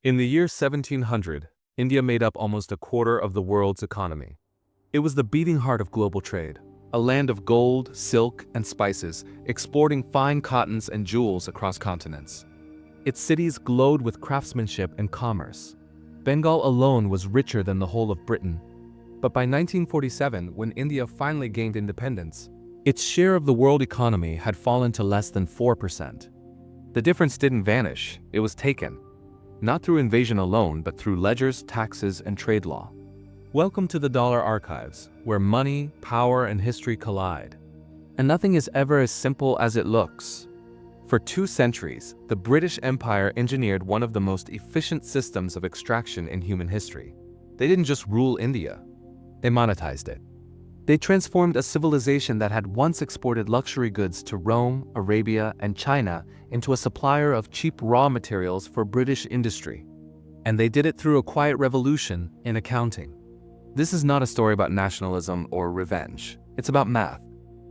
In the year 1700, India made up almost a quarter of the world's economy. It was the beating heart of global trade, a land of gold, silk, and spices, exporting fine cottons and jewels across continents. Its cities glowed with craftsmanship and commerce. Bengal alone was richer than the whole of Britain. But by 1947, when India finally gained independence, its share of the world economy had fallen to less than 4%. The difference didn't vanish, it was taken. Not through invasion alone, but through ledgers, taxes, and trade law. Welcome to the dollar archives, where money, power, and history collide. And nothing is ever as simple as it looks. For 2 centuries, the British Empire engineered one of the most efficient systems of extraction in human history. They didn't just rule India, they monetized it. They transformed a civilization that had once exported luxury goods to Rome, Arabia, and China into a supplier of cheap raw materials for British industry. And they did it through a quiet revolution in accounting. This is not a story about nationalism or revenge. It's about math,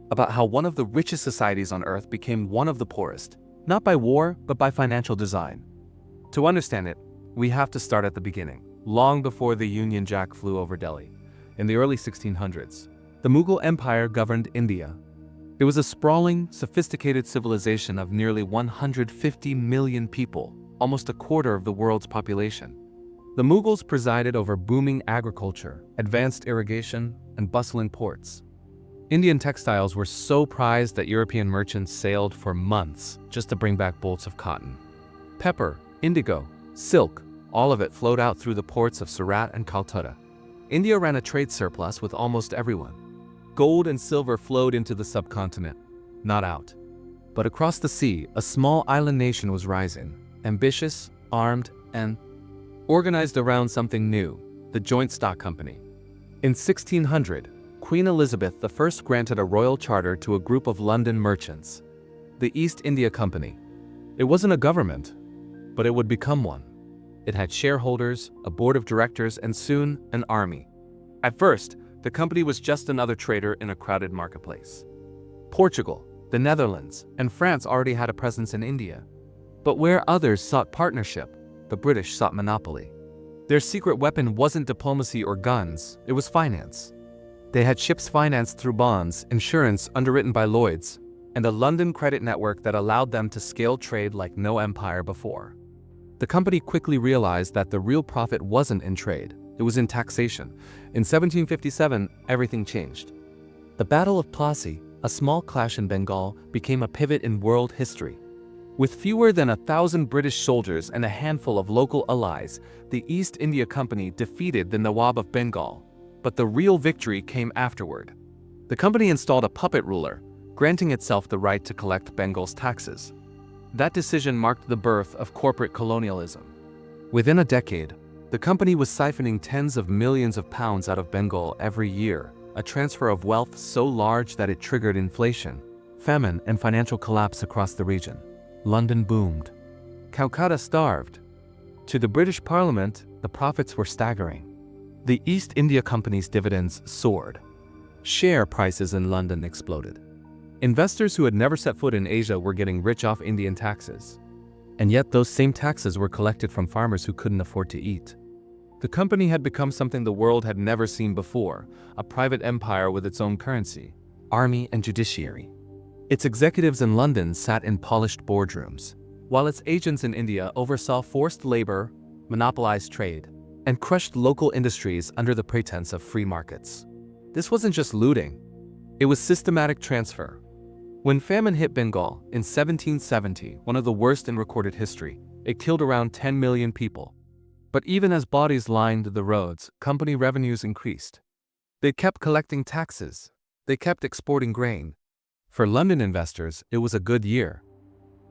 about how one of the richest societies on earth became one of the poorest, not by war, but by financial design. To understand it, we have to start at the beginning, long before the Union Jack flew over Delhi. In the early 1600s, the Mughal Empire governed India. It was a sprawling, sophisticated civilization of nearly 150 million people, almost a quarter of the world's population. The Mughals presided over booming agriculture, advanced irrigation, and bustling ports. Indian textiles were so prized that European merchants sailed for months just to bring back bolts of cotton. Pepper, indigo, silk, all of it flowed out through the ports of Surat and Calcutta. India ran a trade surplus with almost everyone. Gold and silver flowed into the subcontinent, not out. But across the sea, a small island nation was rising, ambitious, armed, and organized around something new, the Joint Stock Company. In 1600, Queen Elizabeth I granted a royal charter to a group of London merchants, the East India Company. It wasn't a government, but it would become one. It had shareholders, a board of directors, and soon an army. At first, the company was just another trader in a crowded marketplace. Portugal, the Netherlands, and France already had a presence in India. But where others sought partnership, the British sought monopoly. Their secret weapon wasn't diplomacy or guns, it was finance. They had ships financed through bonds, insurance underwritten by Lloyd's, and a London credit network that allowed them to scale trade like no empire before. The company quickly realized that the real profit wasn't in trade, it was in taxation. In 1757, everything changed. The Battle of Plassey, a small clash in Bengal, became a pivot in world history. With fewer than 1,000 British soldiers and a handful of local allies, the East India Company defeated the Nawab of Bengal. But the real victory came afterward. The company installed a puppet ruler, granting itself the right to collect Bengal's taxes. That decision marked the birth of corporate colonialism. Within a decade, the company was siphoning tens of millions of pounds out of Bengal every year, a transfer of wealth so large that it triggered inflation, famine, and financial collapse across the region. London boomed. Calcutta starved. To the British Parliament, the profits were staggering. The East India Company's dividends soared. Share prices in London exploded. Investors who had never set foot in Asia were getting rich off Indian taxes. And yet those same taxes were collected from farmers who couldn't afford to eat. The company had become something the world had never seen before, a private empire with its own currency, army, and judiciary. Its executives in London sat in polished boardrooms, while its agents in India oversaw forced labor, monopolized trade, and crushed local industries under the pretense of free markets. This wasn't just looting, it was systematic transfer. When famine hit Bengal in 1770, one of the worst in recorded history, it killed around 10 million people. But even as bodies lined the roads, company revenues increased. They kept collecting taxes. They kept exporting grain. For London investors, it was a good year.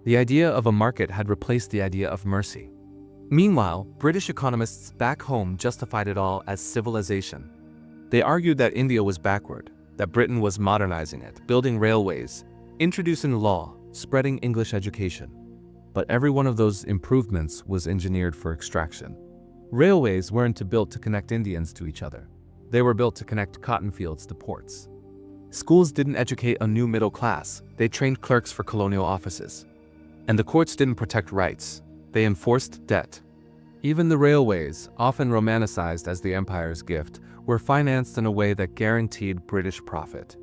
The idea of a market had replaced the idea of mercy. Meanwhile, British economists back home justified it all as civilization. They argued that India was backward, that Britain was modernizing it, building railways, introducing law, spreading English education. But every one of those improvements was engineered for extraction. Railways weren't built to connect Indians to each other. They were built to connect cotton fields to ports. Schools didn't educate a new middle class, they trained clerks for colonial offices. And the courts didn't protect rights, they enforced debt. Even the railways, often romanticized as the empire's gift, were financed in a way that guaranteed British profit.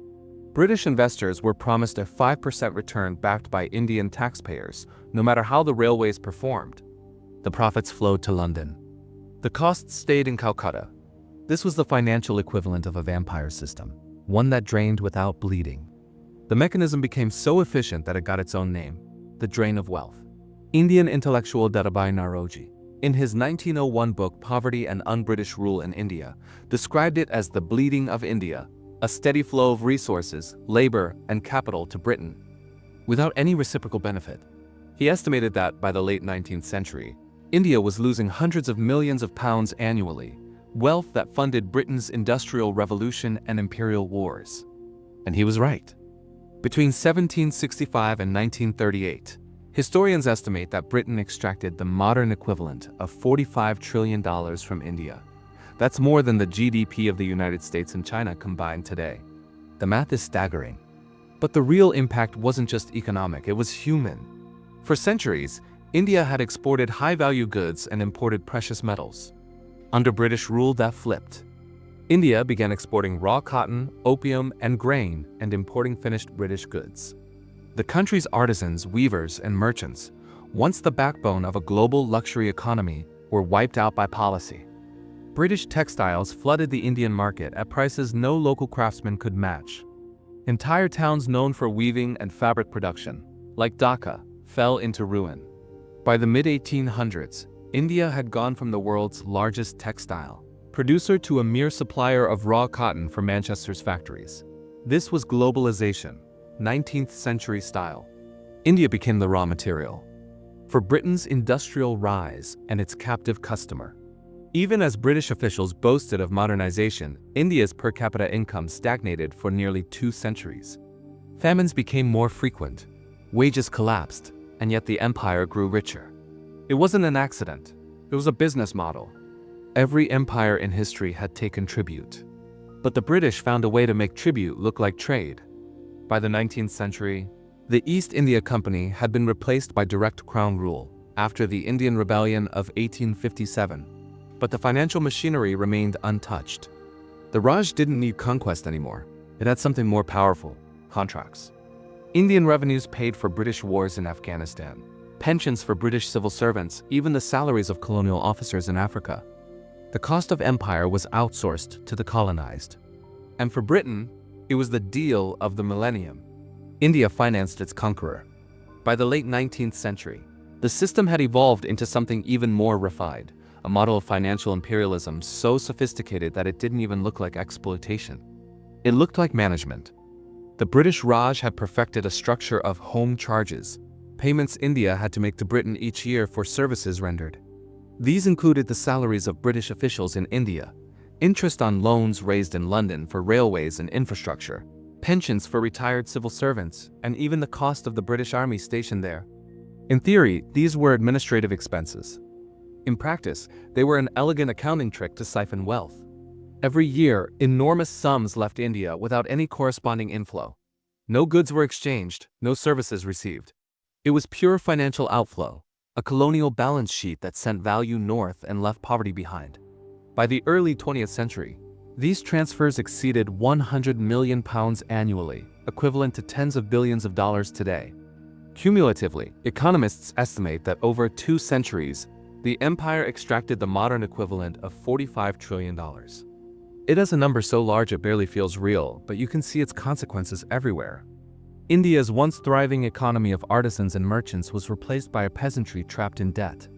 British investors were promised a 5% return backed by Indian taxpayers, no matter how the railways performed. The profits flowed to London. The costs stayed in Calcutta. This was the financial equivalent of a vampire system, one that drained without bleeding. The mechanism became so efficient that it got its own name, the drain of wealth. Indian intellectual Dadabhai Naoroji, in his 1901 book Poverty and Un-British Rule in India, described it as the bleeding of India, a steady flow of resources, labor, and capital to Britain, without any reciprocal benefit. He estimated that, by the late 19th century, India was losing hundreds of millions of pounds annually, wealth that funded Britain's industrial revolution and imperial wars. And he was right. Between 1765 and 1938, historians estimate that Britain extracted the modern equivalent of $45 trillion from India. That's more than the GDP of the United States and China combined today. The math is staggering. But the real impact wasn't just economic, it was human. For centuries, India had exported high-value goods and imported precious metals. Under British rule, that flipped. India began exporting raw cotton, opium, and grain, and importing finished British goods. The country's artisans, weavers, and merchants, once the backbone of a global luxury economy, were wiped out by policy. British textiles flooded the Indian market at prices no local craftsman could match. Entire towns known for weaving and fabric production, like Dhaka, fell into ruin. By the mid-1800s, India had gone from the world's largest textile producer to a mere supplier of raw cotton for Manchester's factories. This was globalization, 19th century style. India became the raw material for Britain's industrial rise and its captive customer. Even as British officials boasted of modernization, India's per capita income stagnated for nearly 2 centuries. Famines became more frequent, wages collapsed, and yet the empire grew richer. It wasn't an accident, it was a business model. Every empire in history had taken tribute. But the British found a way to make tribute look like trade. By the 19th century, the East India Company had been replaced by direct crown rule after the Indian Rebellion of 1857. But the financial machinery remained untouched. The Raj didn't need conquest anymore. It had something more powerful: contracts. Indian revenues paid for British wars in Afghanistan, pensions for British civil servants, even the salaries of colonial officers in Africa. The cost of empire was outsourced to the colonized. And for Britain, it was the deal of the millennium. India financed its conqueror. By the late 19th century, the system had evolved into something even more refined. A model of financial imperialism so sophisticated that it didn't even look like exploitation. It looked like management. The British Raj had perfected a structure of home charges, payments India had to make to Britain each year for services rendered. These included the salaries of British officials in India, interest on loans raised in London for railways and infrastructure, pensions for retired civil servants, and even the cost of the British Army stationed there. In theory, these were administrative expenses. In practice, they were an elegant accounting trick to siphon wealth. Every year, enormous sums left India without any corresponding inflow. No goods were exchanged, no services received. It was pure financial outflow, a colonial balance sheet that sent value north and left poverty behind. By the early 20th century, these transfers exceeded £100 million annually, equivalent to tens of billions of dollars today. Cumulatively, economists estimate that over 2 centuries, the empire extracted the modern equivalent of $45 trillion. It has a number so large it barely feels real, but you can see its consequences everywhere. India's once thriving economy of artisans and merchants was replaced by a peasantry trapped in debt.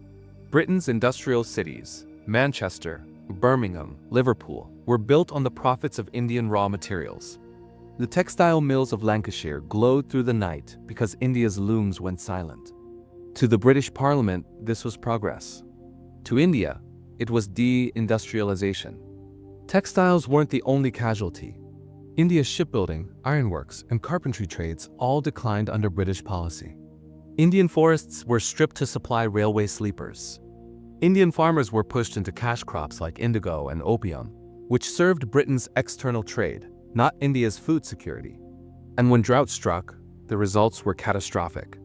Britain's industrial cities, Manchester, Birmingham, Liverpool, were built on the profits of Indian raw materials. The textile mills of Lancashire glowed through the night because India's looms went silent. To the British Parliament, this was progress. To India, it was de-industrialization. Textiles weren't the only casualty. India's shipbuilding, ironworks, and carpentry trades all declined under British policy. Indian forests were stripped to supply railway sleepers. Indian farmers were pushed into cash crops like indigo and opium, which served Britain's external trade, not India's food security. And when drought struck, the results were catastrophic.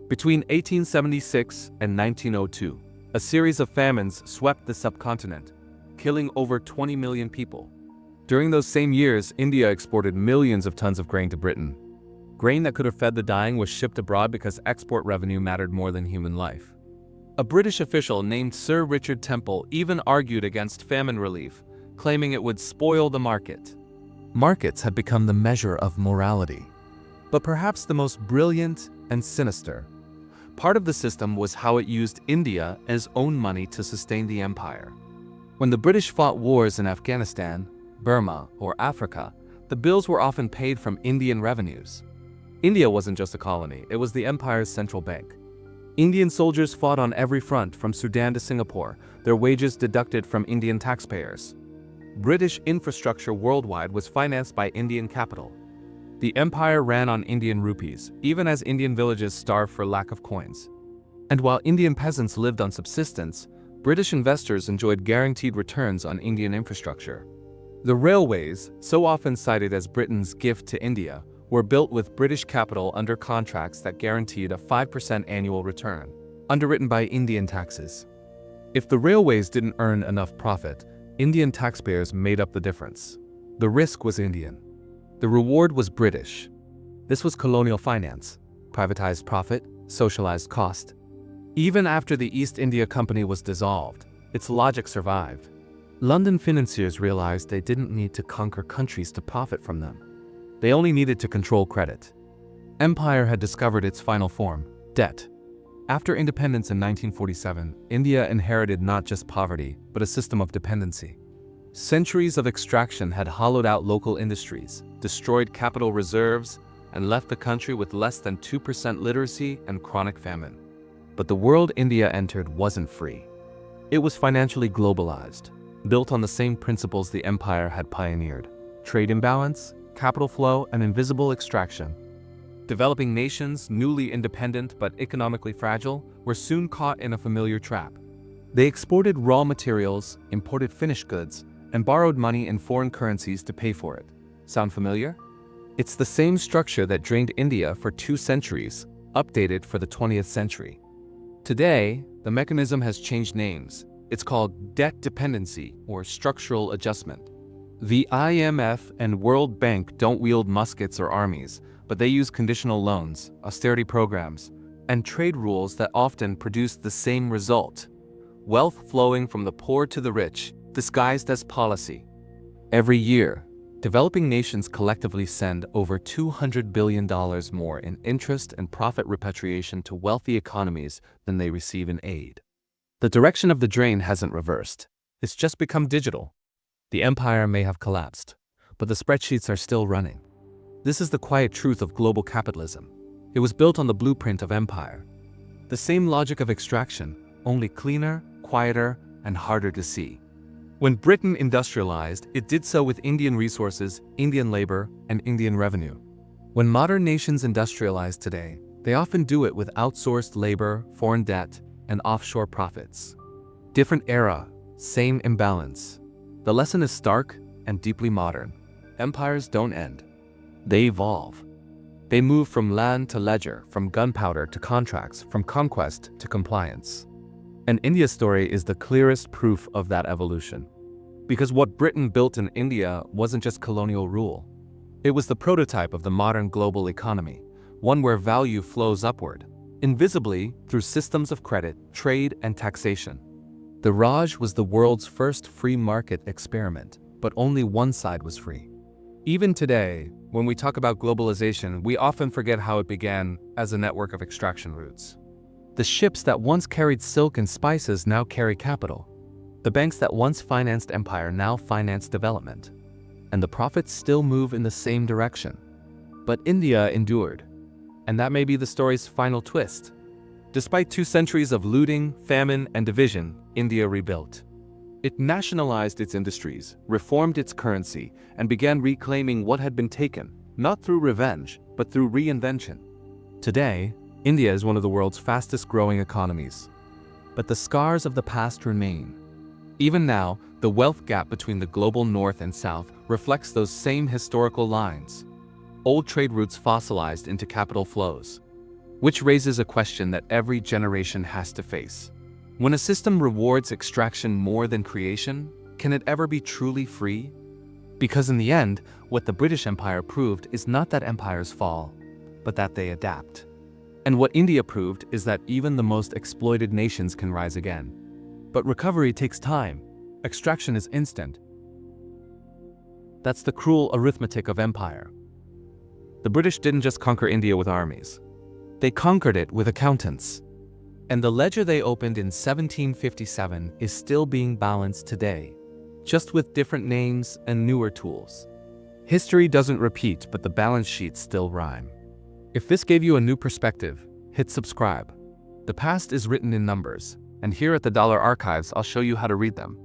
Between 1876 and 1902, A series of famines swept the subcontinent, killing over 20 million people. During those same years, India exported millions of tons of grain to Britain. Grain that could have fed the dying was shipped abroad because export revenue mattered more than human life. A British official named Sir Richard Temple even argued against famine relief, claiming it would spoil the market. Markets had become the measure of morality. But perhaps the most brilliant and sinister part of the system was how it used India as own money to sustain the empire. When the British fought wars in Afghanistan, Burma, or Africa, the bills were often paid from Indian revenues. India wasn't just a colony, it was the empire's central bank. Indian soldiers fought on every front from Sudan to Singapore, their wages deducted from Indian taxpayers. British infrastructure worldwide was financed by Indian capital. The empire ran on Indian rupees, even as Indian villages starved for lack of coins. And while Indian peasants lived on subsistence, British investors enjoyed guaranteed returns on Indian infrastructure. The railways, so often cited as Britain's gift to India, were built with British capital under contracts that guaranteed a 5% annual return, underwritten by Indian taxes. If the railways didn't earn enough profit, Indian taxpayers made up the difference. The risk was Indian. The reward was British. This was colonial finance, privatized profit, socialized cost. Even after the East India Company was dissolved, its logic survived. London financiers realized they didn't need to conquer countries to profit from them. They only needed to control credit. Empire had discovered its final form, debt. After independence in 1947, India inherited not just poverty, but a system of dependency. Centuries of extraction had hollowed out local industries, destroyed capital reserves, and left the country with less than 2% literacy and chronic famine. But the world India entered wasn't free. It was financially globalized, built on the same principles the empire had pioneered: trade imbalance, capital flow, and invisible extraction. Developing nations, newly independent but economically fragile, were soon caught in a familiar trap. They exported raw materials, imported finished goods, and borrowed money in foreign currencies to pay for it. Sound familiar? It's the same structure that drained India for 2 centuries, updated for the 20th century. Today, the mechanism has changed names. It's called debt dependency or structural adjustment. The IMF and World Bank don't wield muskets or armies, but they use conditional loans, austerity programs, and trade rules that often produce the same result: wealth flowing from the poor to the rich, disguised as policy. Every year, developing nations collectively send over $200 billion more in interest and profit repatriation to wealthy economies than they receive in aid. The direction of the drain hasn't reversed. It's just become digital. The empire may have collapsed, but the spreadsheets are still running. This is the quiet truth of global capitalism. It was built on the blueprint of empire. The same logic of extraction, only cleaner, quieter, and harder to see. When Britain industrialized, it did so with Indian resources, Indian labor, and Indian revenue. When modern nations industrialize today, they often do it with outsourced labor, foreign debt, and offshore profits. Different era, same imbalance. The lesson is stark and deeply modern. Empires don't end. They evolve. They move from land to ledger, from gunpowder to contracts, from conquest to compliance. And India's story is the clearest proof of that evolution. Because what Britain built in India wasn't just colonial rule. It was the prototype of the modern global economy, one where value flows upward, invisibly through systems of credit, trade, and taxation. The Raj was the world's first free market experiment, but only one side was free. Even today, when we talk about globalization, we often forget how it began as a network of extraction routes. The ships that once carried silk and spices now carry capital. The banks that once financed empire now finance development. And the profits still move in the same direction. But India endured. And that may be the story's final twist. Despite 2 centuries of looting, famine, and division, India rebuilt. It nationalized its industries, reformed its currency, and began reclaiming what had been taken, not through revenge, but through reinvention. Today, India is one of the world's fastest-growing economies. But the scars of the past remain. Even now, the wealth gap between the global north and south reflects those same historical lines. Old trade routes fossilized into capital flows. Which raises a question that every generation has to face. When a system rewards extraction more than creation, can it ever be truly free? Because in the end, what the British Empire proved is not that empires fall, but that they adapt. And what India proved is that even the most exploited nations can rise again. But recovery takes time. Extraction is instant. That's the cruel arithmetic of empire. The British didn't just conquer India with armies. They conquered it with accountants. And the ledger they opened in 1757 is still being balanced today, just with different names and newer tools. History doesn't repeat, but the balance sheets still rhyme. If this gave you a new perspective, hit subscribe. The past is written in numbers, and here at the Dollar Archives, I'll show you how to read them.